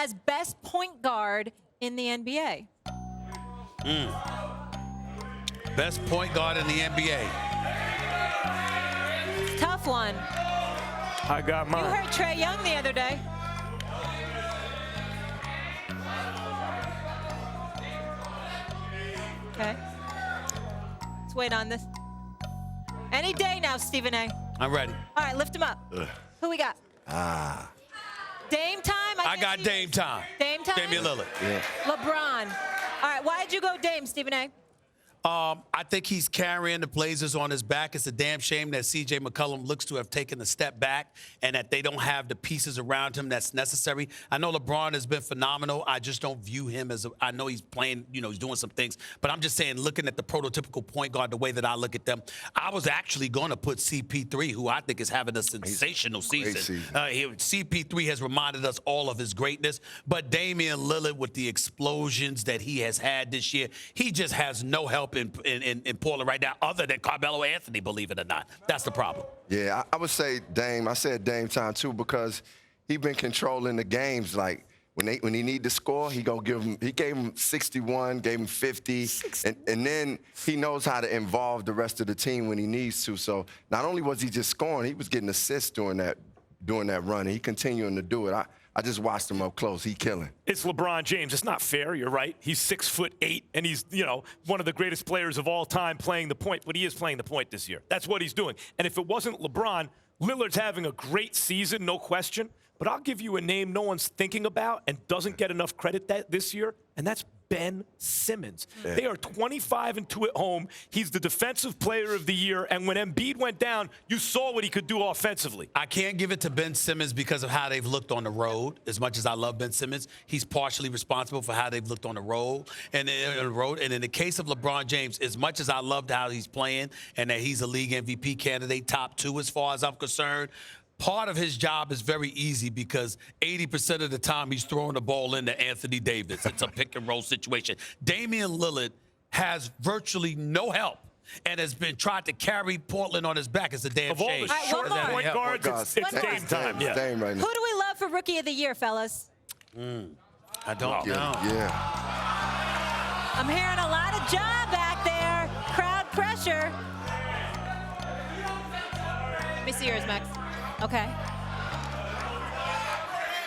as best point guard in the NBA? Best point guard in the NBA. Tough one. I got mine. You heard Trae Young the other day. Okay. Let's wait on this. Any day now, Stephen A. I'm ready. All right, lift him up. Who we got? Dame time? I got Dame time. Dame time? Damian Lillard. Yeah. LeBron. All right, why'd you go Dame, Stephen A? I think he's carrying the Blazers on his back. It's a damn shame that C.J. McCollum looks to have taken a step back and that they don't have the pieces around him that's necessary. I know LeBron has been phenomenal. I just don't view him as I know he's playing, he's doing some things. But I'm just saying, looking at the prototypical point guard, the way that I look at them, I was actually going to put CP3, who I think is having a sensational season. CP3 has reminded us all of his greatness. But Damian Lillard, with the explosions that he has had this year, he just has no help in Portland right now, other than Carmelo Anthony, believe it or not. That's the problem. Yeah, I would say Dame. I said Dame time too because he been controlling the games. Like when he need to score, he gave him 61, gave him 50, and then he knows how to involve the rest of the team when he needs to. So not only was he just scoring, he was getting assists during that run. And he continuing to do it. I just watched him up close. He killing. It's LeBron James. It's not fair. You're right. He's 6'8", and he's, one of the greatest players of all time playing the point. But he is playing the point this year. That's what he's doing. And if it wasn't LeBron, Lillard's having a great season, no question. But I'll give you a name no one's thinking about and doesn't get enough credit this year, and that's Ben Simmons. Yeah. They are 25-2 at home. He's the defensive player of the year, and when Embiid went down, you saw what he could do offensively. I can't give it to Ben Simmons because of how they've looked on the road. As much as I love Ben Simmons, he's partially responsible for how they've looked on the road. And in the case of LeBron James, as much as I loved how he's playing and that he's a league MVP candidate, top 2 as far as I'm concerned, part of his job is very easy because 80% of the time he's throwing the ball into Anthony Davis. It's a pick-and-roll situation. Damian Lillard has virtually no help and has been tried to carry Portland on his back. It's a damn shame. Of all the short point guards, it's Dame time. Yeah. Dame right now. Who do we love for Rookie of the Year, fellas? I don't know. Yeah. I'm hearing a lot of Ja back there. Crowd pressure. Let me see yours, Max. Okay.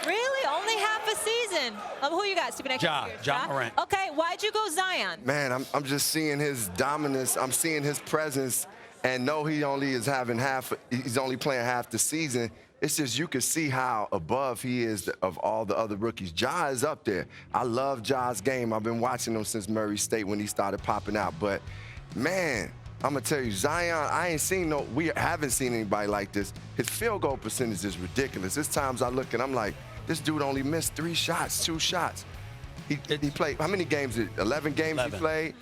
Really? Only half a season? Who you got, Stephen A? Ja Morant. Okay, why'd you go Zion? Man, I'm just seeing his dominance. I'm seeing his presence. And no, he only is having he's only playing half the season. It's just you can see how above he is of all the other rookies. Ja is up there. I love Ja's game. I've been watching him since Murray State when he started popping out. But, man, I'm going to tell you, Zion, we haven't seen anybody like this. His field goal percentage is ridiculous. There's times I look and I'm like, this dude only missed 2 shots. He played, how many games? 11 games 11. He played?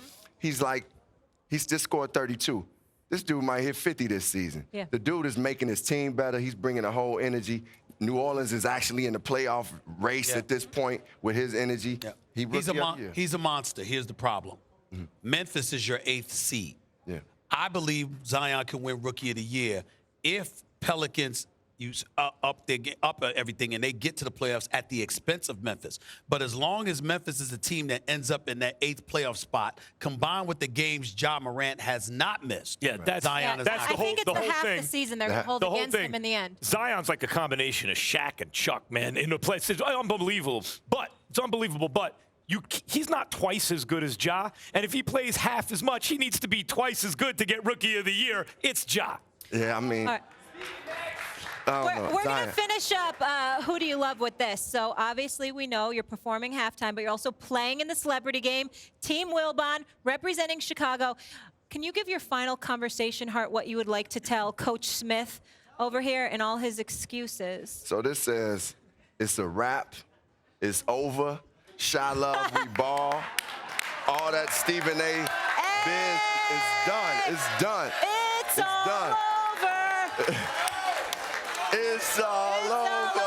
He's just scored 32. This dude might hit 50 this season. Yeah. The dude is making his team better. He's bringing a whole energy. New Orleans is actually in the playoff race at this point with his energy. Yeah. He's a monster. Here's the problem. Memphis is your 8th seed. Yeah. I believe Zion can win Rookie of the Year if Pelicans up everything and they get to the playoffs at the expense of Memphis. But as long as Memphis is a team that ends up in that 8th playoff spot, combined with the games Ja Morant has not missed, Zion is I think it's half the season they're going to hold against him in the end. Zion's like a combination of Shaq and Chuck, man, in a place. It's unbelievable. But he's not twice as good as Ja, and if he plays half as much, he needs to be twice as good to get Rookie of the Year. It's Ja. Yeah, I mean, we're going to finish up Who Do You Love with this. So obviously we know you're performing halftime, but you're also playing in the celebrity game. Team Wilbon, representing Chicago. Can you give your final conversation, Hart, what you would like to tell Coach Smith over here and all his excuses? So this says, it's a wrap, it's over. Shy Love, we ball. All that Stephen A. biz is done. It's done. It's all done. over. It's all over.